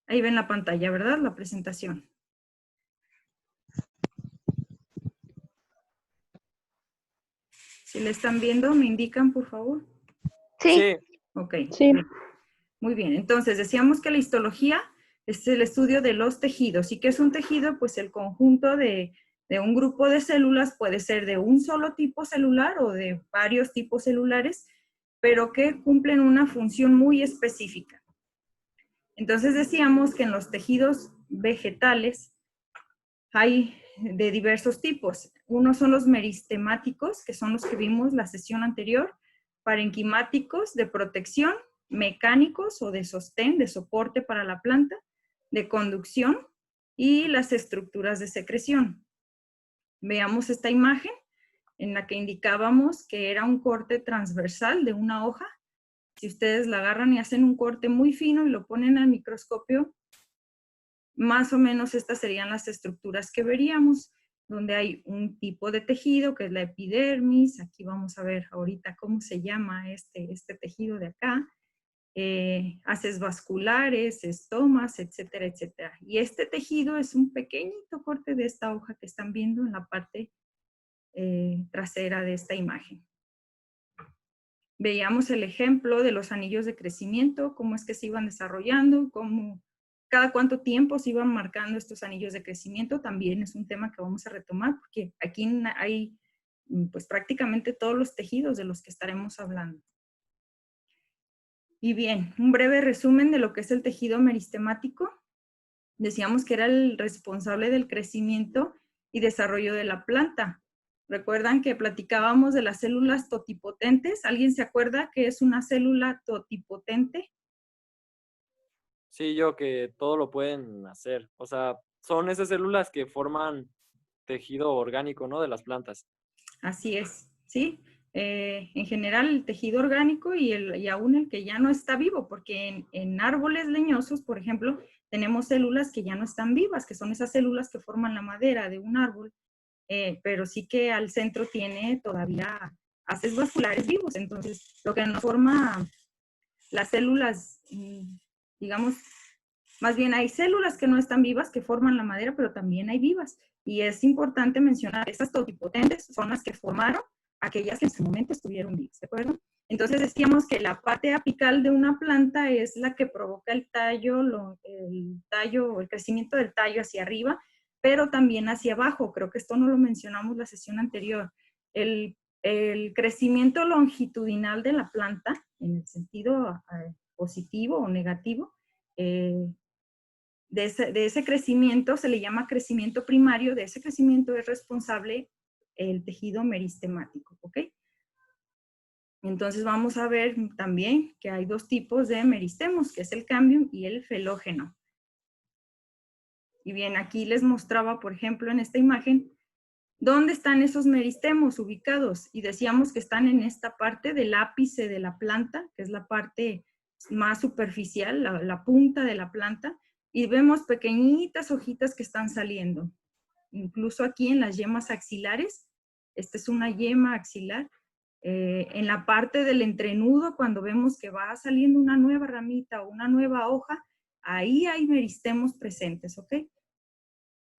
Ahí ven la pantalla, ¿verdad? La presentación. Si la están viendo, me indican, por favor. Sí. Ok. Sí. Muy bien. Entonces, decíamos que la histología es el estudio de los tejidos. ¿Y qué es un tejido? Pues el conjunto de un grupo de células, puede ser de un solo tipo celular o de varios tipos celulares, pero que cumplen una función muy específica. Entonces decíamos que en los tejidos vegetales hay de diversos tipos. Unos son los meristemáticos, que son los que vimos la sesión anterior, parenquimáticos de protección, mecánicos o de sostén, de soporte para la planta, de conducción y las estructuras de secreción. Veamos esta imagen en la que indicábamos que era un corte transversal de una hoja. Si ustedes la agarran y hacen un corte muy fino y lo ponen al microscopio, más o menos estas serían las estructuras que veríamos, donde hay un tipo de tejido que es la epidermis. Aquí vamos a ver ahorita cómo se llama este tejido de acá. Haces vasculares, estomas, etcétera, etcétera. Y este tejido es un pequeñito corte de esta hoja que están viendo en la parte trasera de esta imagen. Veíamos el ejemplo de los anillos de crecimiento, cómo es que se iban desarrollando, cómo cada cuánto tiempo se iban marcando estos anillos de crecimiento. También es un tema que vamos a retomar, porque aquí hay pues prácticamente todos los tejidos de los que estaremos hablando. Y bien, un breve resumen de lo que es el tejido meristemático. Decíamos que era el responsable del crecimiento y desarrollo de la planta. ¿Recuerdan que platicábamos de las células totipotentes? ¿Alguien se acuerda qué es una célula totipotente? Sí, que todo lo pueden hacer. O sea, son esas células que forman tejido orgánico, ¿no? De las plantas. Así es, ¿sí? En general el tejido orgánico y aún el que ya no está vivo, porque en árboles leñosos, por ejemplo, tenemos células que ya no están vivas, que son esas células que forman la madera de un árbol, pero sí que al centro tiene todavía haces vasculares vivos. Entonces, lo que nos forma las células, digamos, más bien hay células que no están vivas, que forman la madera, pero también hay vivas. Y es importante mencionar, estas totipotentes son las que formaron aquellas que en su momento estuvieron vivas, ¿de acuerdo? Entonces decíamos que la parte apical de una planta es la que provoca el tallo, el crecimiento del tallo hacia arriba, pero también hacia abajo. Creo que esto no lo mencionamos la sesión anterior. El crecimiento longitudinal de la planta, en el sentido positivo o negativo, de ese crecimiento se le llama crecimiento primario. De ese crecimiento es responsable el tejido meristemático, ¿ok? Entonces vamos a ver también que hay dos tipos de meristemos, que es el cámbium y el felógeno. Y bien, aquí les mostraba, por ejemplo, en esta imagen, ¿dónde están esos meristemos ubicados? Y decíamos que están en esta parte del ápice de la planta, que es la parte más superficial, la punta de la planta, y vemos pequeñitas hojitas que están saliendo. Incluso aquí en las yemas axilares, esta es una yema axilar, en la parte del entrenudo, cuando vemos que va saliendo una nueva ramita o una nueva hoja, ahí hay meristemos presentes, ¿ok?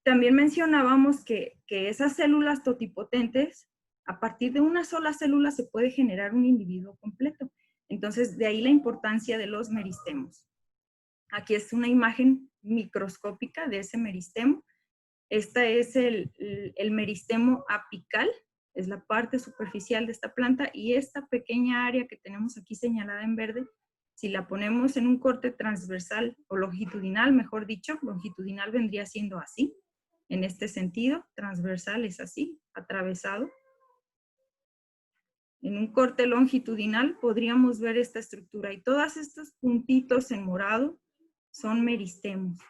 También mencionábamos que esas células totipotentes, a partir de una sola célula se puede generar un individuo completo. Entonces, de ahí la importancia de los meristemos. Aquí es una imagen microscópica de ese meristemo. Esta es el meristemo apical, es la parte superficial de esta planta, y esta pequeña área que tenemos aquí señalada en verde, si la ponemos en un corte transversal o longitudinal, mejor dicho, longitudinal vendría siendo así, en este sentido, transversal es así, atravesado. En un corte longitudinal podríamos ver esta estructura, y todos estos puntitos en morado son meristemos,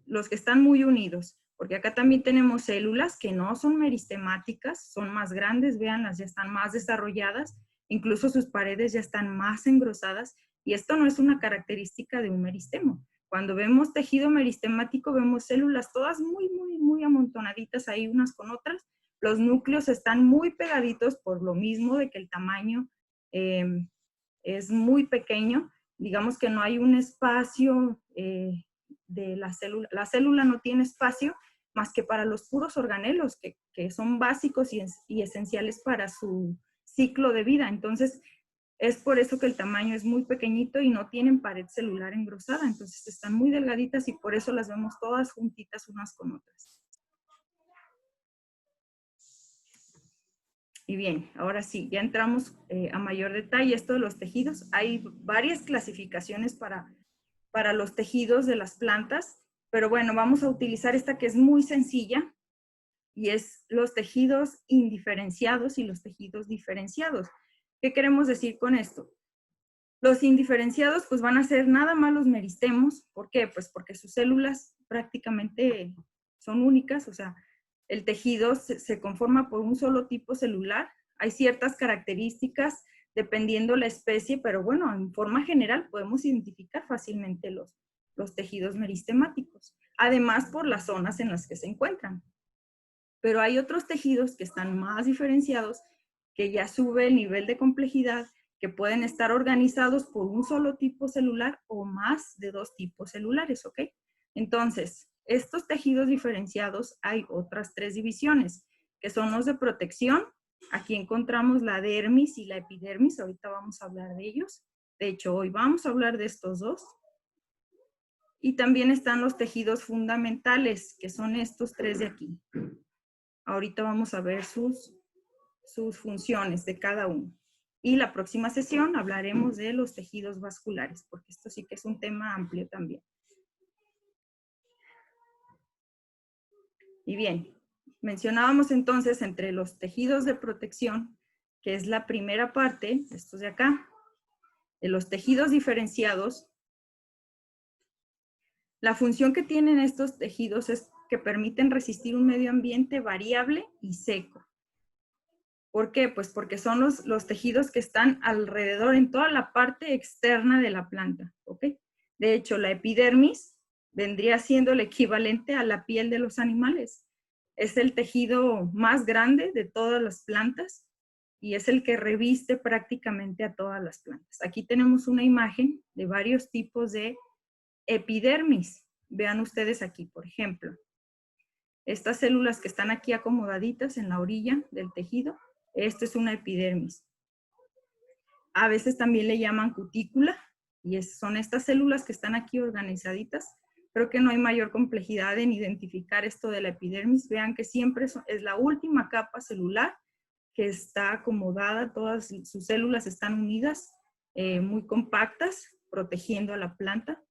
los que están muy unidos, porque acá también tenemos células que no son meristemáticas, son más grandes, véanlas, ya están más desarrolladas, incluso sus paredes ya están más engrosadas, y esto no es una característica de un meristemo. Cuando vemos tejido meristemático, vemos células todas muy amontonaditas ahí unas con otras. Los núcleos están muy pegaditos por lo mismo de que el tamaño es muy pequeño, digamos que no hay un espacio de la célula no tiene espacio más que para los puros organelos, que son básicos y esenciales para su ciclo de vida. Entonces, es por eso que el tamaño es muy pequeñito y no tienen pared celular engrosada. Entonces, están muy delgaditas y por eso las vemos todas juntitas unas con otras. Y bien, ahora sí, ya entramos a mayor detalle. Esto de los tejidos, hay varias clasificaciones para los tejidos de las plantas, pero bueno, vamos a utilizar esta que es muy sencilla y es los tejidos indiferenciados y los tejidos diferenciados. ¿Qué queremos decir con esto? Los indiferenciados pues van a ser nada más los meristemos. ¿Por qué? Pues porque sus células prácticamente son únicas, o sea, el tejido se conforma por un solo tipo celular. Hay ciertas características dependiendo la especie, pero bueno, en forma general podemos identificar fácilmente los tejidos meristemáticos, además por las zonas en las que se encuentran. Pero hay otros tejidos que están más diferenciados, que ya sube el nivel de complejidad, que pueden estar organizados por un solo tipo celular o más de dos tipos celulares, ¿ok? Entonces, estos tejidos diferenciados hay otras tres divisiones, que son los de protección. Aquí encontramos la dermis y la epidermis, ahorita vamos a hablar de ellos. De hecho, hoy vamos a hablar de estos dos. Y también están los tejidos fundamentales, que son estos tres de aquí. Ahorita vamos a ver sus funciones de cada uno. Y la próxima sesión hablaremos de los tejidos vasculares, porque esto sí que es un tema amplio también. Y bien, mencionábamos entonces entre los tejidos de protección, que es la primera parte, estos de acá, de los tejidos diferenciados. La función que tienen estos tejidos es que permiten resistir un medio ambiente variable y seco. ¿Por qué? Pues porque son los tejidos que están alrededor, en toda la parte externa de la planta, ¿ok? De hecho, la epidermis vendría siendo el equivalente a la piel de los animales. Es el tejido más grande de todas las plantas y es el que reviste prácticamente a todas las plantas. Aquí tenemos una imagen de varios tipos de epidermis. Vean ustedes aquí, por ejemplo, estas células que están aquí acomodaditas en la orilla del tejido. Esto es una epidermis. A veces también le llaman cutícula y son estas células que están aquí organizaditas. Creo que no hay mayor complejidad en identificar esto de la epidermis. Vean que siempre es la última capa celular que está acomodada, todas sus células están unidas, muy compactas, protegiendo a la planta.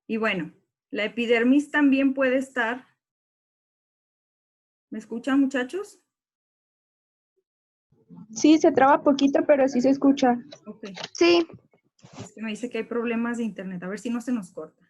Y bueno, la epidermis también puede estar. ¿Me escuchan, muchachos? Sí, se traba poquito, pero sí se escucha. Ok. Sí. Es que me dice que hay problemas de internet. A ver si no se nos corta.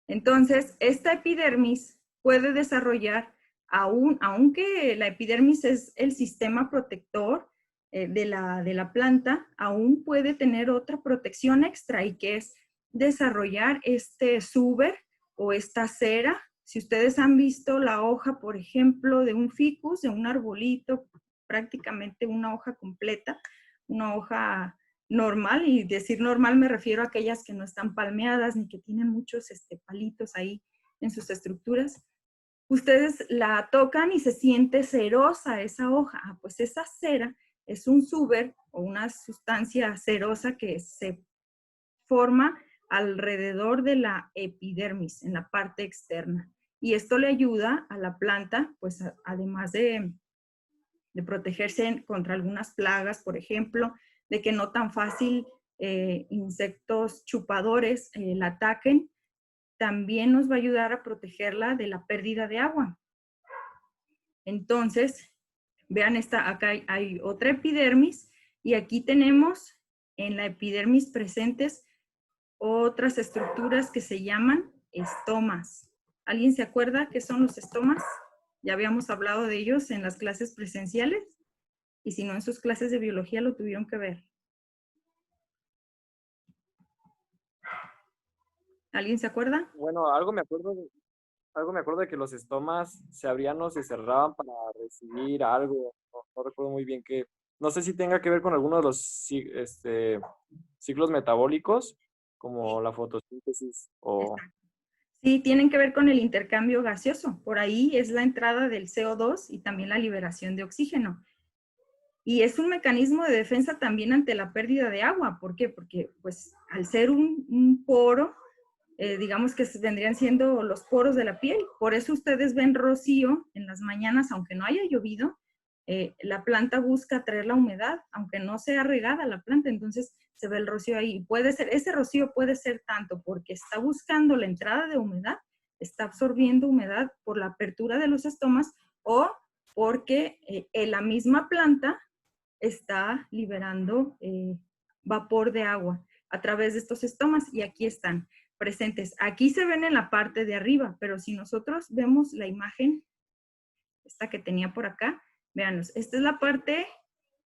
Entonces, esta epidermis puede desarrollar, aunque la epidermis es el sistema protector de la planta, aún puede tener otra protección extra y que es desarrollar este suber o esta cera. Si ustedes han visto la hoja, por ejemplo, de un ficus, de un arbolito, prácticamente una hoja completa, una hoja normal, y decir normal me refiero a aquellas que no están palmeadas ni que tienen muchos palitos ahí en sus estructuras. Ustedes la tocan y se siente cerosa esa hoja. Pues esa cera es un suber o una sustancia cerosa que se forma alrededor de la epidermis, en la parte externa. Y esto le ayuda a la planta, pues además de protegerse contra algunas plagas, por ejemplo, de que no tan fácil insectos chupadores la ataquen, también nos va a ayudar a protegerla de la pérdida de agua. Entonces, vean, acá hay otra epidermis y aquí tenemos en la epidermis presentes otras estructuras que se llaman estomas. ¿Alguien se acuerda qué son los estomas? Ya habíamos hablado de ellos en las clases presenciales. Y si no, en sus clases de biología lo tuvieron que ver. ¿Alguien se acuerda? Bueno, algo me acuerdo de que los estomas se abrían o se cerraban para recibir algo. No recuerdo muy bien qué. no sé si tenga que ver con alguno de los ciclos metabólicos, como la fotosíntesis o... Exacto. Sí, tienen que ver con el intercambio gaseoso. Por ahí es la entrada del CO2 y también la liberación de oxígeno. Y es un mecanismo de defensa también ante la pérdida de agua. ¿Por qué? Porque pues al ser un poro, digamos que vendrían siendo los poros de la piel. Por eso ustedes ven rocío en las mañanas, aunque no haya llovido, la planta busca traer la humedad, aunque no sea regada la planta, entonces se ve el rocío ahí. Puede ser, ese rocío puede ser tanto porque está buscando la entrada de humedad, está absorbiendo humedad por la apertura de los estomas, o porque la misma planta está liberando vapor de agua a través de estos estomas, y aquí están presentes. Aquí se ven en la parte de arriba, pero si nosotros vemos la imagen, esta que tenía por acá, véanos, esta es la parte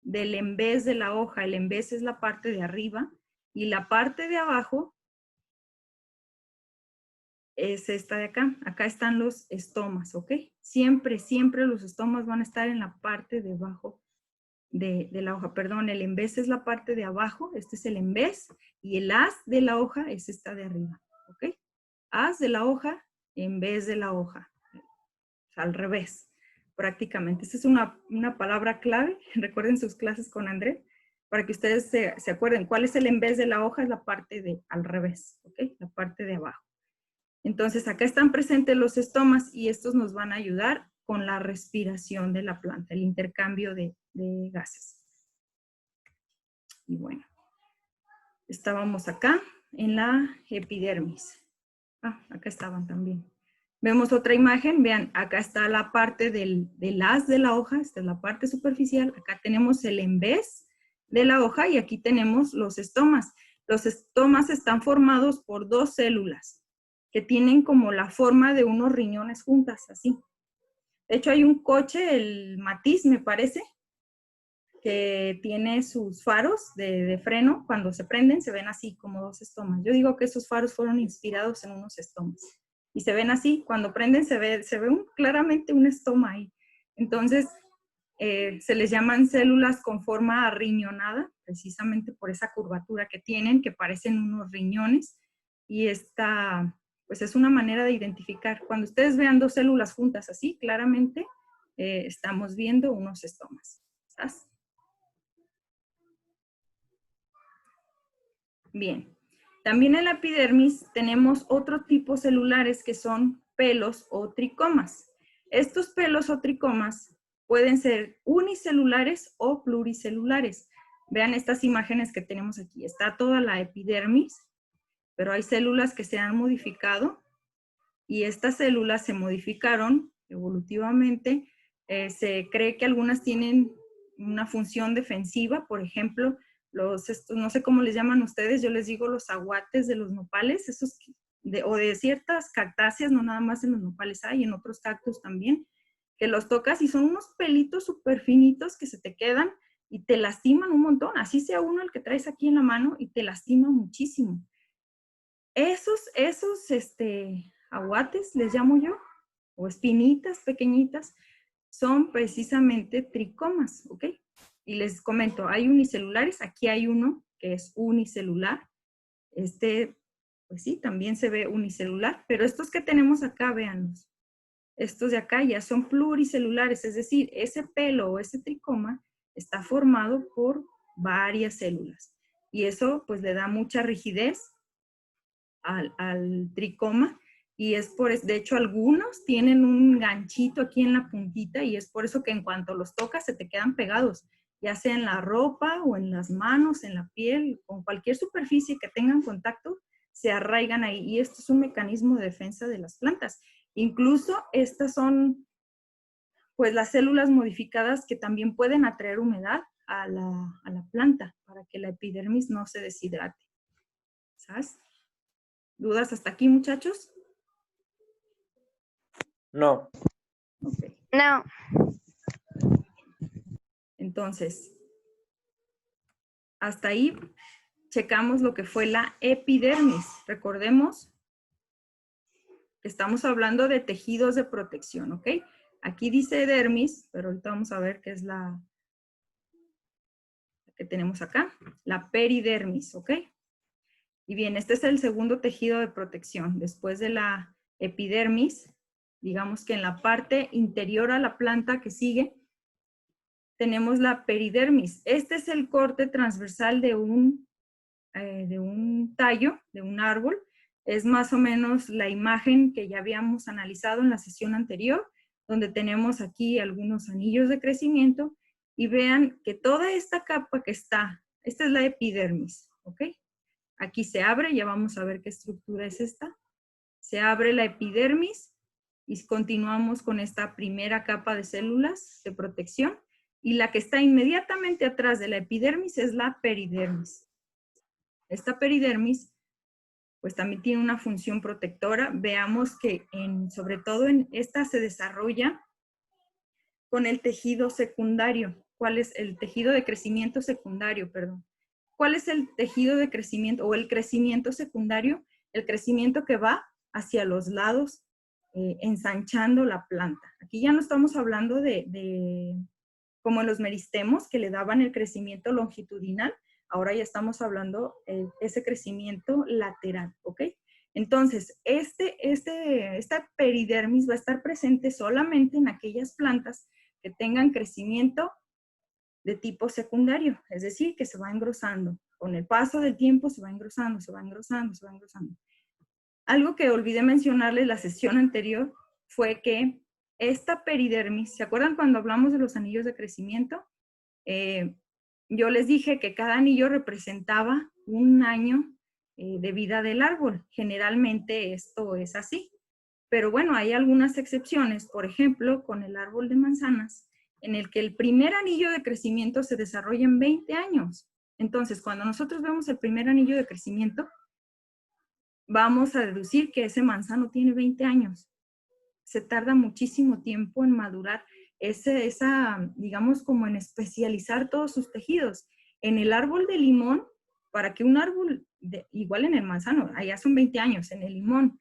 del embés de la hoja, el embés es la parte de arriba, y la parte de abajo es esta de acá. Acá están los estomas, ¿ok? Siempre, siempre los estomas van a estar en la parte de abajo de la hoja. Perdón, el embés es la parte de abajo, este es el embés, y el haz de la hoja es esta de arriba, ¿ok? Haz de la hoja, embés de la hoja, o sea, al revés, prácticamente. Esta es una palabra clave, recuerden sus clases con André, para que ustedes se acuerden cuál es el embés de la hoja, es la parte de al revés, ¿ok? La parte de abajo. Entonces, acá están presentes los estomas y estos nos van a ayudar con la respiración de la planta, el intercambio de gases. Y bueno, estábamos acá en la epidermis. Acá estaban también. Vemos otra imagen, vean, acá está la parte del haz de la hoja, esta es la parte superficial, acá tenemos el embés de la hoja y aquí tenemos los estomas. Los estomas están formados por dos células que tienen como la forma de unos riñones juntas, así. De hecho, hay un coche, el Matiz, me parece, que tiene sus faros de freno. Cuando se prenden, se ven así como dos estomas. Yo digo que esos faros fueron inspirados en unos estomas. Y se ven así, cuando prenden se ve claramente un estoma ahí. Entonces, se les llaman células con forma arriñonada, precisamente por esa curvatura que tienen, que parecen unos riñones. Y esta, pues es una manera de identificar. Cuando ustedes vean dos células juntas así, claramente estamos viendo unos estomas. ¿Sabes? Bien. También en la epidermis tenemos otro tipo celulares que son pelos o tricomas. Estos pelos o tricomas pueden ser unicelulares o pluricelulares. Vean estas imágenes que tenemos aquí. Está toda la epidermis, pero hay células que se han modificado y estas células se modificaron evolutivamente. Se cree que algunas tienen una función defensiva, por ejemplo, no sé cómo les llaman ustedes, yo les digo los aguates de los nopales, esos o de ciertas cactáceas, no nada más en los nopales hay, en otros cactus también, que los tocas y son unos pelitos súper finitos que se te quedan y te lastiman un montón, así sea uno el que traes aquí en la mano y te lastima muchísimo. Esos aguates, les llamo yo, o espinitas pequeñitas, son precisamente tricomas, ¿ok? Y les comento, hay unicelulares, aquí hay uno que es unicelular, pues sí, también se ve unicelular, pero estos que tenemos acá, véanlos, estos de acá ya son pluricelulares, es decir, ese pelo o ese tricoma está formado por varias células, y eso pues le da mucha rigidez al tricoma, y de hecho algunos tienen un ganchito aquí en la puntita y es por eso que en cuanto los tocas se te quedan pegados, ya sea en la ropa o en las manos, en la piel, con cualquier superficie que tengan contacto, se arraigan ahí, y esto es un mecanismo de defensa de las plantas. Incluso estas son pues las células modificadas que también pueden atraer humedad a la planta para que la epidermis no se deshidrate. ¿Sabes? ¿Dudas hasta aquí, muchachos? No. Okay. No. Entonces, hasta ahí checamos lo que fue la epidermis. Recordemos que estamos hablando de tejidos de protección, ¿ok? Aquí dice dermis, pero ahorita vamos a ver qué es que tenemos acá, la peridermis, ¿ok? Y bien, este es el segundo tejido de protección. Después de la epidermis, digamos que en la parte interior a la planta que sigue, tenemos la peridermis. Este es el corte transversal de un tallo, de un árbol. Es más o menos la imagen que ya habíamos analizado en la sesión anterior, donde tenemos aquí algunos anillos de crecimiento y vean que toda esta capa que está, esta es la epidermis, ¿ok? Aquí se abre, ya vamos a ver qué estructura es esta. Se abre la epidermis y continuamos con esta primera capa de células de protección y la que está inmediatamente atrás de la epidermis es la peridermis. Esta peridermis pues también tiene una función protectora. Veamos que sobre todo en esta se desarrolla con el tejido secundario. ¿Cuál es el tejido de crecimiento secundario? Perdón. ¿Cuál es el tejido de crecimiento o el crecimiento secundario? El crecimiento que va hacia los lados, ensanchando la planta. Aquí ya no estamos hablando de como en los meristemos que le daban el crecimiento longitudinal. Ahora ya estamos hablando de ese crecimiento lateral, ¿ok? Entonces, esta peridermis va a estar presente solamente en aquellas plantas que tengan crecimiento de tipo secundario, es decir, que se va engrosando. Con el paso del tiempo se va engrosando, se va engrosando, se va engrosando. Algo que olvidé mencionarles la sesión anterior fue que esta peridermis, ¿se acuerdan cuando hablamos de los anillos de crecimiento? Yo les dije que cada anillo representaba un año de vida del árbol. Generalmente esto es así. Pero bueno, hay algunas excepciones. Por ejemplo, con el árbol de manzanas, en el que el primer anillo de crecimiento se desarrolla en 20 años. Entonces, cuando nosotros vemos el primer anillo de crecimiento, vamos a deducir que ese manzano tiene 20 años. Se tarda muchísimo tiempo en madurar digamos, como en especializar todos sus tejidos. En el árbol de limón, para que un árbol, igual en el manzano, allá son 20 años, en el limón,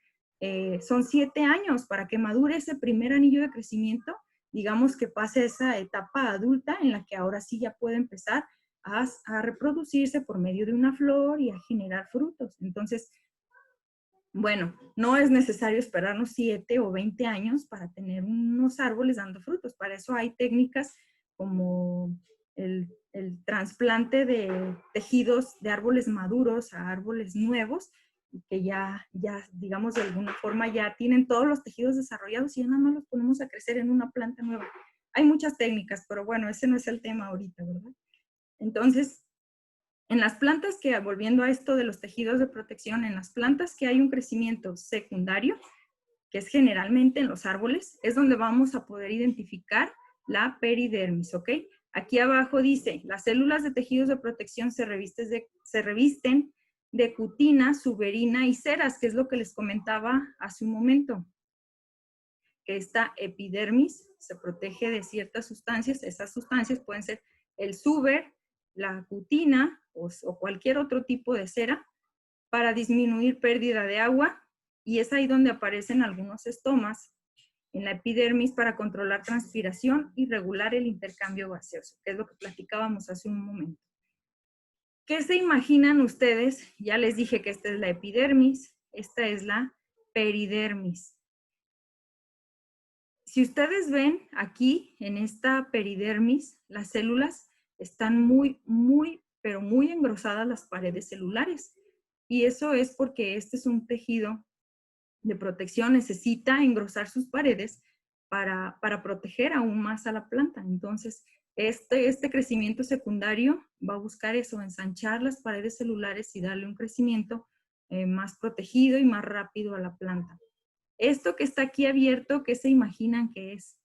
son 7 años para que madure ese primer anillo de crecimiento, digamos que pase esa etapa adulta en la que ahora sí ya puede empezar a reproducirse por medio de una flor y a generar frutos. Entonces, bueno, no es necesario esperarnos 7 o 20 años para tener unos árboles dando frutos. Para eso hay técnicas como el trasplante de tejidos de árboles maduros a árboles nuevos, que ya, digamos, de alguna forma ya tienen todos los tejidos desarrollados y ya nada más los ponemos a crecer en una planta nueva. Hay muchas técnicas, pero bueno, ese no es el tema ahorita, ¿verdad? Entonces, en las plantas que, volviendo a esto de los tejidos de protección, en las plantas que hay un crecimiento secundario, que es generalmente en los árboles, es donde vamos a poder identificar la peridermis, ¿ok? Aquí abajo dice, las células de tejidos de protección se revisten de cutina, suberina y ceras, que es lo que les comentaba hace un momento. Que esta epidermis se protege de ciertas sustancias. Esas sustancias pueden ser el suber, la cutina o cualquier otro tipo de cera para disminuir pérdida de agua, y es ahí donde aparecen algunos estomas en la epidermis para controlar transpiración y regular el intercambio gaseoso, que es lo que platicábamos hace un momento. ¿Qué se imaginan ustedes? Ya les dije que esta es la epidermis, esta es la peridermis. Si ustedes ven aquí en esta peridermis, las células están pero muy engrosadas las paredes celulares. Y eso es porque este es un tejido de protección, necesita engrosar sus paredes para proteger aún más a la planta. Entonces, este crecimiento secundario va a buscar eso, ensanchar las paredes celulares y darle un crecimiento más protegido y más rápido a la planta. Esto que está aquí abierto, ¿qué se imaginan que es?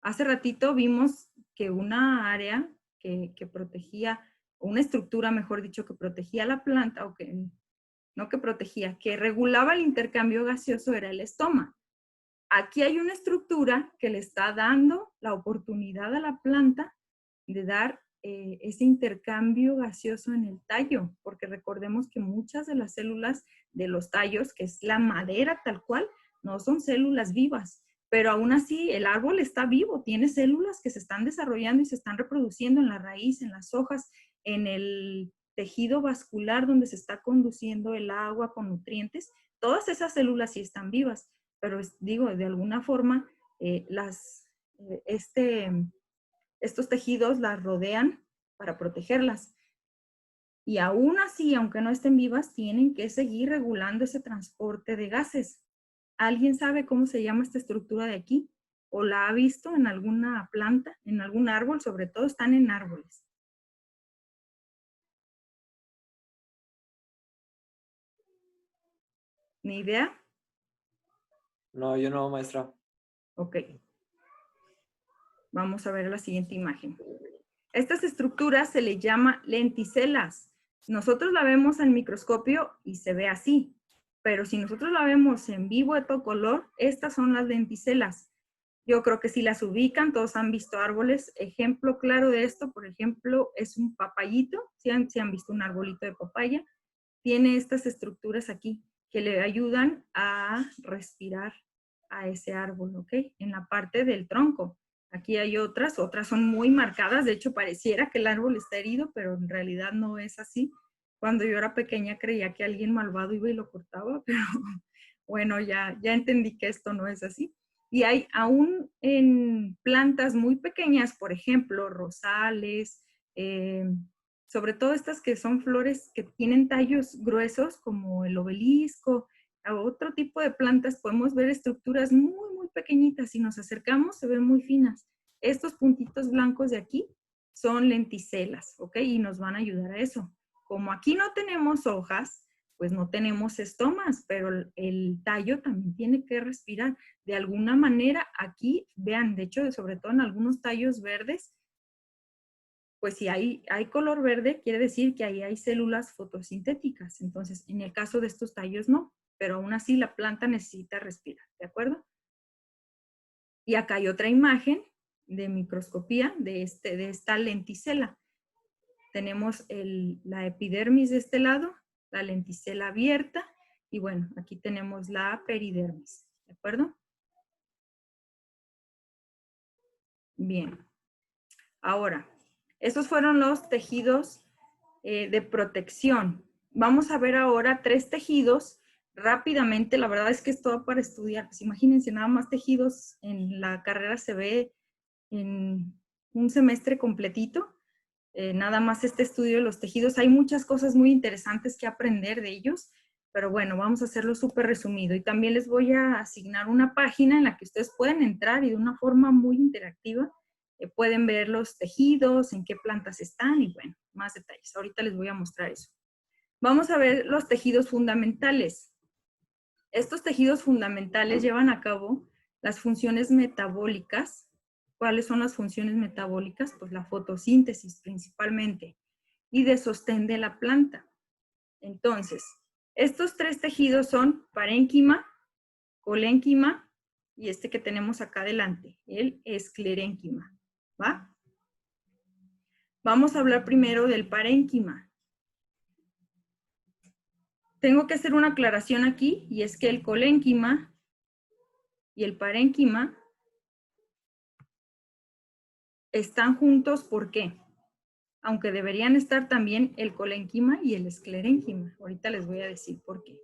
Hace ratito vimos que una área que protegía, o una estructura, mejor dicho, que protegía la planta, o que no que protegía, que regulaba el intercambio gaseoso era el estoma. Aquí hay una estructura que le está dando la oportunidad a la planta de dar ese intercambio gaseoso en el tallo, porque recordemos que muchas de las células de los tallos, que es la madera tal cual, no son células vivas, pero aún así el árbol está vivo, tiene células que se están desarrollando y se están reproduciendo en la raíz, en las hojas, en el tejido vascular donde se está conduciendo el agua con nutrientes. Todas esas células sí están vivas, pero digo, de alguna forma estos tejidos las rodean para protegerlas. Y aún así, aunque no estén vivas, tienen que seguir regulando ese transporte de gases. ¿Alguien sabe cómo se llama esta estructura de aquí? ¿O la ha visto en alguna planta, en algún árbol? Sobre todo están en árboles. ¿Ni idea? No, yo no, maestra. Ok. Vamos a ver la siguiente imagen. Estas estructuras se le llama lenticelas. Nosotros la vemos al microscopio y se ve así, pero si nosotros la vemos en vivo de todo color, estas son las lenticelas. Yo creo que si las ubican, todos han visto árboles. Ejemplo claro de esto, por ejemplo, es un papayito. Si han visto un arbolito de papaya, tiene estas estructuras aquí que le ayudan a respirar a ese árbol, ¿ok? En la parte del tronco. Aquí hay otras son muy marcadas, de hecho pareciera que el árbol está herido, pero en realidad no es así. Cuando yo era pequeña creía que alguien malvado iba y lo cortaba, pero bueno, ya entendí que esto no es así. Y hay aún en plantas muy pequeñas, por ejemplo, rosales, sobre todo estas que son flores que tienen tallos gruesos, como el obelisco, a otro tipo de plantas, podemos ver estructuras muy pequeñitas. Si nos acercamos, se ven muy finas. Estos puntitos blancos de aquí son lenticelas, ¿ok? Y nos van a ayudar a eso. Como aquí no tenemos hojas, pues no tenemos estomas, pero el tallo también tiene que respirar. De alguna manera, aquí, vean, de hecho, sobre todo en algunos tallos verdes, pues si hay color verde, quiere decir que ahí hay células fotosintéticas. Entonces, en el caso de estos tallos no, pero aún así la planta necesita respirar, ¿de acuerdo? Y acá hay otra imagen de microscopía de esta lenticela. Tenemos la epidermis de este lado, la lenticela abierta, y bueno, aquí tenemos la peridermis, ¿de acuerdo? Bien. Ahora, estos fueron los tejidos de protección. Vamos a ver ahora 3 tejidos rápidamente. La verdad es que es todo para estudiar. Pues imagínense, nada más tejidos en la carrera se ve en un semestre completito. Nada más este estudio de los tejidos. Hay muchas cosas muy interesantes que aprender de ellos, pero bueno, vamos a hacerlo súper resumido. Y también les voy a asignar una página en la que ustedes pueden entrar y de una forma muy interactiva pueden ver los tejidos, en qué plantas están y bueno, más detalles. Ahorita les voy a mostrar eso. Vamos a ver los tejidos fundamentales. Estos tejidos fundamentales llevan a cabo las funciones metabólicas. ¿Cuáles son las funciones metabólicas? Pues la fotosíntesis principalmente y de sostén de la planta. Entonces, estos 3 tejidos son parénquima, colénquima y este que tenemos acá adelante, el esclerénquima. ¿Va? Vamos a hablar primero del parénquima. Tengo que hacer una aclaración aquí, y es que el colénquima y el parénquima están juntos, ¿por qué? Aunque deberían estar también el colénquima y el esclerénquima. Ahorita les voy a decir por qué.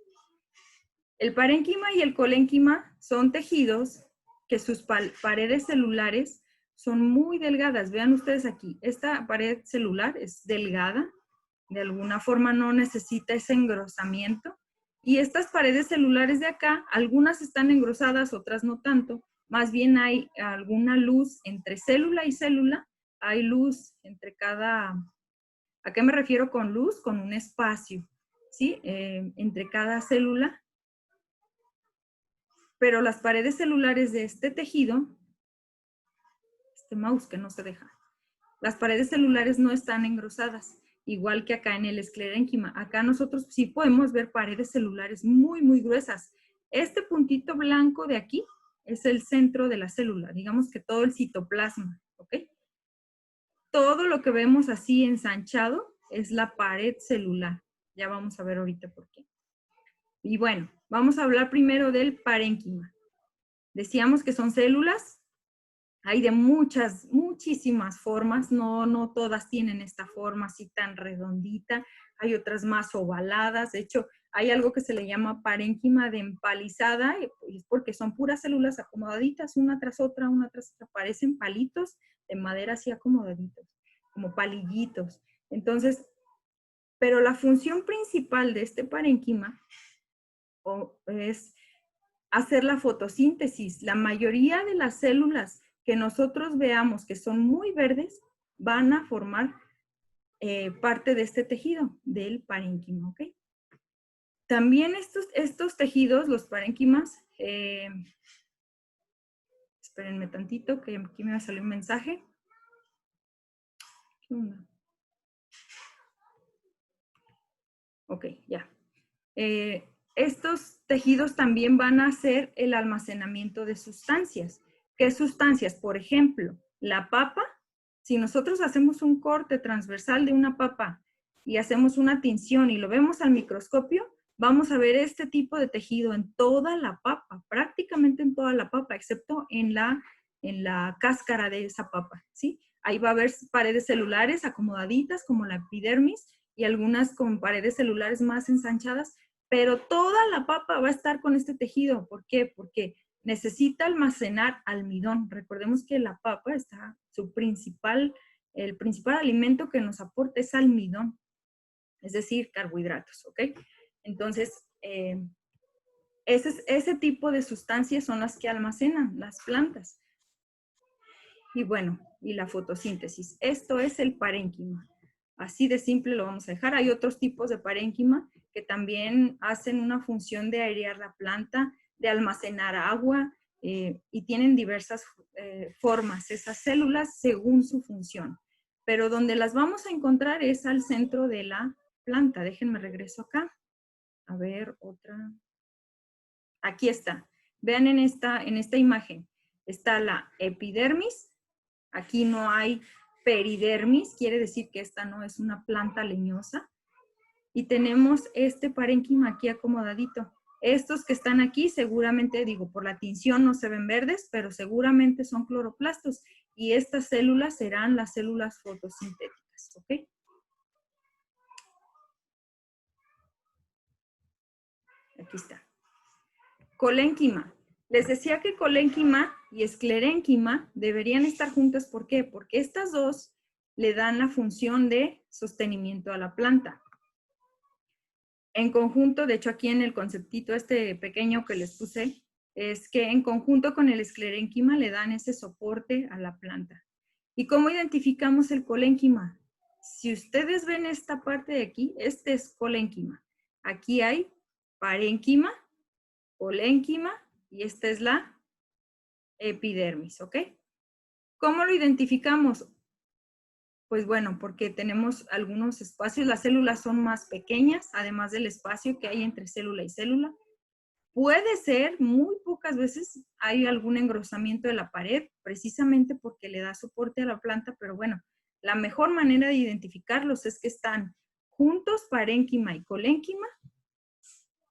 El parénquima y el colénquima son tejidos que sus paredes celulares son muy delgadas. Vean ustedes aquí, esta pared celular es delgada, de alguna forma no necesita ese engrosamiento. Y estas paredes celulares de acá, algunas están engrosadas, otras no tanto. Más bien hay alguna luz entre célula y célula. Hay luz entre cada... ¿A qué me refiero con luz? Con un espacio, ¿sí? Entre cada célula. Pero las paredes celulares de este tejido, este mouse que no se deja, las paredes celulares no están engrosadas, igual que acá en el esclerénquima. Acá nosotros sí podemos ver paredes celulares muy gruesas. Este puntito blanco de aquí es el centro de la célula, digamos que todo el citoplasma, ¿ok? Todo lo que vemos así ensanchado es la pared celular. Ya vamos a ver ahorita por qué. Y bueno, vamos a hablar primero del parénquima. Decíamos que son células, hay de muchísimas formas, no todas tienen esta forma así tan redondita, hay otras más ovaladas, de hecho hay algo que se le llama parénquima de empalizada, y es porque son puras células acomodaditas, una tras otra, parecen palitos de madera así acomodaditos, como palillitos. Entonces, pero la función principal de este parénquima es hacer la fotosíntesis. La mayoría de las células que nosotros veamos que son muy verdes van a formar parte de este tejido, del parénquima, ¿ok? También estos tejidos, los parénquimas, espérenme tantito, que aquí me va a salir un mensaje. ¿Qué onda? Ok, ya. Estos tejidos también van a hacer el almacenamiento de sustancias. ¿Qué sustancias? Por ejemplo, la papa. Si nosotros hacemos un corte transversal de una papa y hacemos una tinción y lo vemos al microscopio, vamos a ver este tipo de tejido en toda la papa, prácticamente en toda la papa, excepto en la cáscara de esa papa, ¿sí? Ahí va a haber paredes celulares acomodaditas como la epidermis y algunas con paredes celulares más ensanchadas, pero toda la papa va a estar con este tejido. ¿Por qué? Porque necesita almacenar almidón. Recordemos que la papa está, el principal alimento que nos aporta es almidón, es decir, carbohidratos, ¿ok? Entonces, ese tipo de sustancias son las que almacenan las plantas. Y bueno, y la fotosíntesis. Esto es el parénquima. Así de simple lo vamos a dejar. Hay otros tipos de parénquima que también hacen una función de airear la planta, de almacenar agua, y tienen diversas formas, esas células según su función. Pero donde las vamos a encontrar es al centro de la planta. Déjenme regreso acá. A ver, otra. Aquí está. Vean en esta imagen. Está la epidermis. Aquí no hay peridermis, quiere decir que esta no es una planta leñosa. Y tenemos este parénquima aquí acomodadito. Estos que están aquí seguramente, digo, por la tinción no se ven verdes, pero seguramente son cloroplastos. Y estas células serán las células fotosintéticas, ¿ok? Aquí está. Colénquima. Les decía que colénquima y esclerénquima deberían estar juntas. ¿Por qué? Porque estas dos le dan la función de sostenimiento a la planta. En conjunto, de hecho aquí en el conceptito este pequeño que les puse, es que en conjunto con el esclerénquima le dan ese soporte a la planta. ¿Y cómo identificamos el colénquima? Si ustedes ven esta parte de aquí, este es colénquima. Aquí hay parénquima, colénquima, y esta es la epidermis, ¿ok? ¿Cómo lo identificamos? Pues bueno, porque tenemos algunos espacios, las células son más pequeñas, además del espacio que hay entre célula y célula. Puede ser, muy pocas veces hay algún engrosamiento de la pared, precisamente porque le da soporte a la planta, pero bueno, la mejor manera de identificarlos es que están juntos, parénquima y colénquima,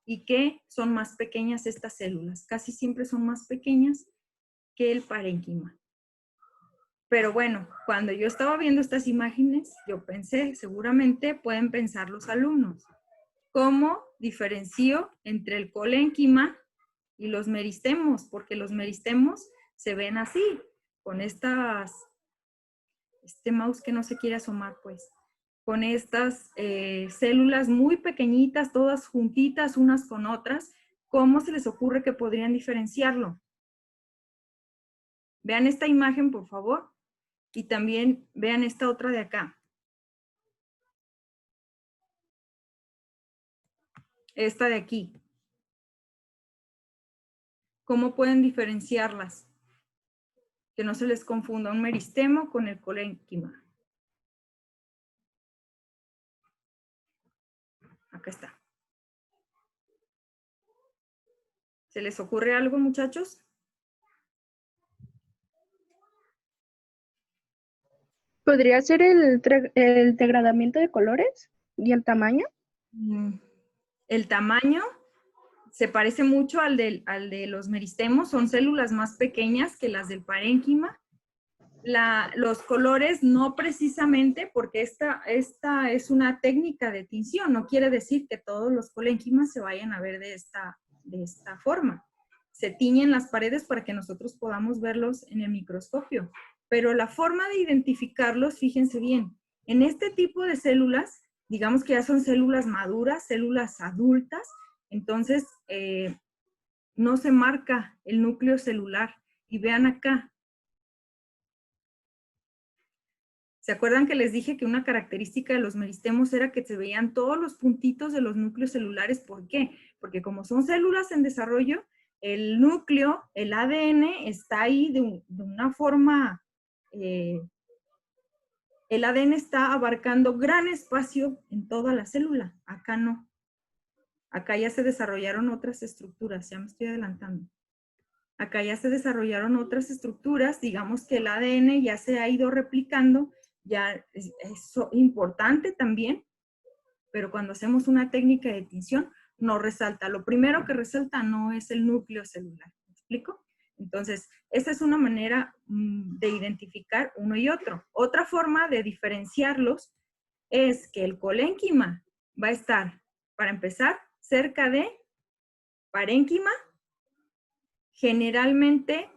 y que son más pequeñas estas células. Casi siempre son más pequeñas que el parénquima. Pero bueno, cuando yo estaba viendo estas imágenes, yo pensé, seguramente pueden pensar los alumnos, ¿cómo diferencio entre el colénquima y los meristemos? Porque los meristemos se ven así, con este mouse que no se quiere asomar, pues, con estas células muy pequeñitas, todas juntitas unas con otras. ¿Cómo se les ocurre que podrían diferenciarlo? Vean esta imagen, por favor. Y también vean esta otra de acá. Esta de aquí. ¿Cómo pueden diferenciarlas? Que no se les confunda un meristemo con el colénquima. Acá está. ¿Se les ocurre algo, muchachos? ¿Podría ser el degradamiento de colores y el tamaño? El tamaño, Se parece mucho al de los meristemos, son células más pequeñas que las del parénquima. Los colores no precisamente, porque esta es una técnica de tinción, no quiere decir que todos los colénquimas se vayan a ver de esta forma. Se tiñen las paredes para que nosotros podamos verlos en el microscopio, pero la forma de identificarlos, fíjense bien, en este tipo de células, digamos que ya son células maduras, células adultas, entonces no se marca el núcleo celular. Y vean acá, ¿se acuerdan que les dije que una característica de los meristemos era que se veían todos los puntitos de los núcleos celulares? ¿Por qué? Porque como son células en desarrollo, el núcleo, el ADN, está ahí de una forma, el ADN está abarcando gran espacio en toda la célula. Acá no. Acá ya se desarrollaron otras estructuras, ya me estoy adelantando. Acá ya se desarrollaron otras estructuras, digamos que el ADN ya se ha ido replicando, ya es importante también, pero cuando hacemos una técnica de tinción, no resalta. Lo primero que resalta no es el núcleo celular. ¿Me explico? Entonces, esa es una manera de identificar uno y otro. Otra forma de diferenciarlos es que el colénquima va a estar, para empezar, cerca de parénquima. Generalmente,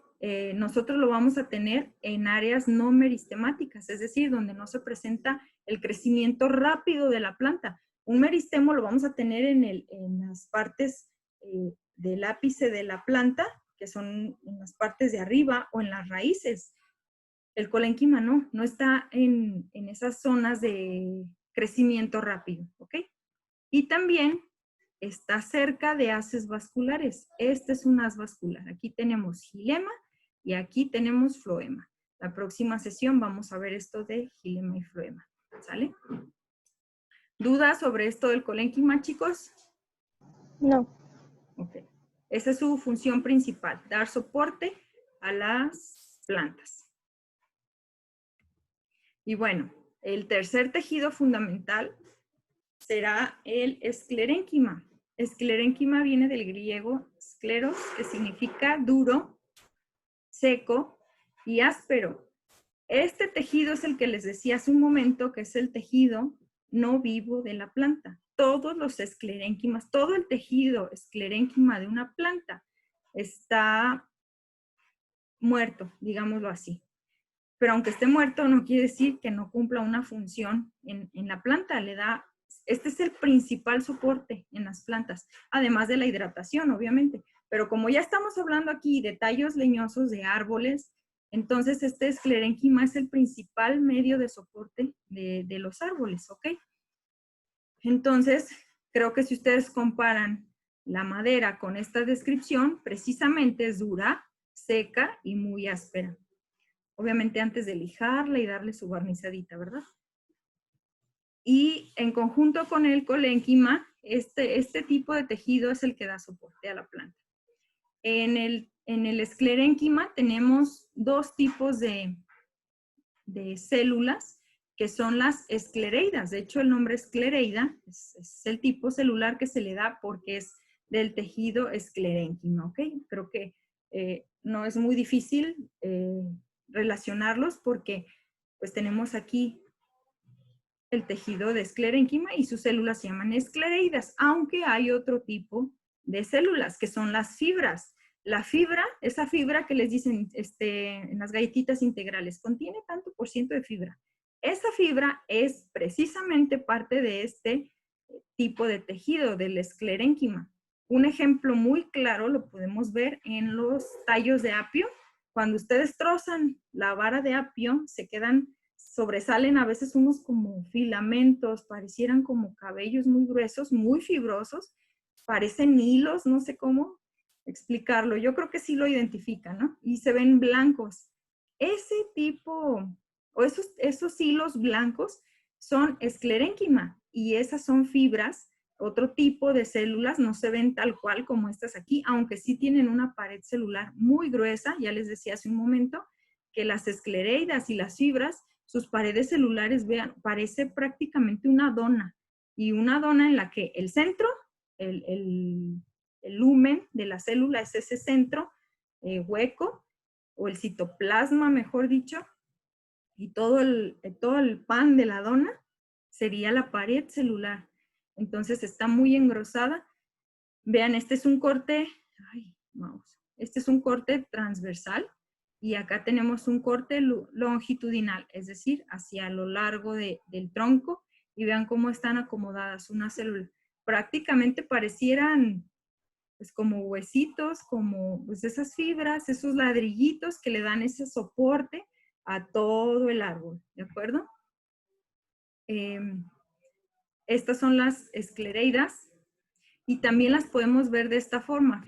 nosotros lo vamos a tener en áreas no meristemáticas, es decir, donde no se presenta el crecimiento rápido de la planta. Un meristemo lo vamos a tener en las partes del ápice de la planta, que son en las partes de arriba o en las raíces. El colénquima no está en esas zonas de crecimiento rápido, ¿ok? Y también está cerca de haces vasculares. Este es un haz vascular. Aquí tenemos xilema y aquí tenemos floema. La próxima sesión vamos a ver esto de xilema y floema. ¿Sale? ¿Dudas sobre esto del colénquima, chicos? No. Ok. Esa es su función principal, dar soporte a las plantas. Y bueno, el tercer tejido fundamental será el esclerénquima. Esclerénquima viene del griego scleros, que significa duro, seco y áspero. Este tejido es el que les decía hace un momento, que es el tejido no vivo de la planta. Todos los esclerénquimas, todo el tejido esclerénquima de una planta está muerto, digámoslo así. Pero aunque esté muerto, no quiere decir que no cumpla una función en la planta. Este es el principal soporte en las plantas, además de la hidratación, obviamente. Pero como ya estamos hablando aquí de tallos leñosos de árboles, entonces este esclerénquima es el principal medio de soporte de los árboles, ¿ok? Entonces, creo que si ustedes comparan la madera con esta descripción, precisamente es dura, seca y muy áspera. Obviamente antes de lijarla y darle su barnizadita, ¿verdad? Y en conjunto con el colénquima, este tipo de tejido es el que da soporte a la planta. En el esclerénquima tenemos dos tipos de células, que son las esclereidas. De hecho, el nombre esclereida es el tipo celular que se le da porque es del tejido esclerénquima, ¿ok? Creo que no es muy difícil relacionarlos porque pues tenemos aquí el tejido de esclerénquima y sus células se llaman esclereidas, aunque hay otro tipo de células que son las fibras. La fibra, esa fibra que les dicen en las galletitas integrales, contiene tanto por ciento de fibra. Esa fibra es precisamente parte de este tipo de tejido, del esclerénquima. Un ejemplo muy claro lo podemos ver en los tallos de apio. Cuando ustedes trozan la vara de apio, sobresalen a veces unos como filamentos, parecieran como cabellos muy gruesos, muy fibrosos, parecen hilos, no sé cómo explicarlo. Yo creo que sí lo identifican, ¿no? Y se ven blancos. Ese tipo, o esos hilos blancos son esclerénquima y esas son fibras. Otro tipo de células no se ven tal cual como estas aquí, aunque sí tienen una pared celular muy gruesa. Ya les decía hace un momento que las esclereidas y las fibras, sus paredes celulares, vean, parece prácticamente una dona. Y una dona en la que el centro, el lumen de la célula es ese centro hueco, o el citoplasma, mejor dicho, y todo el pan de la dona sería la pared celular. Entonces está muy engrosada. Vean, este es un corte, este es un corte transversal y acá tenemos un corte longitudinal, es decir, hacia lo largo del tronco, y vean cómo están acomodadas una célula. Prácticamente parecieran pues como huesitos, como pues esas fibras, esos ladrillitos que le dan ese soporte a todo el árbol, ¿de acuerdo? Estas son las esclereidas y también las podemos ver de esta forma.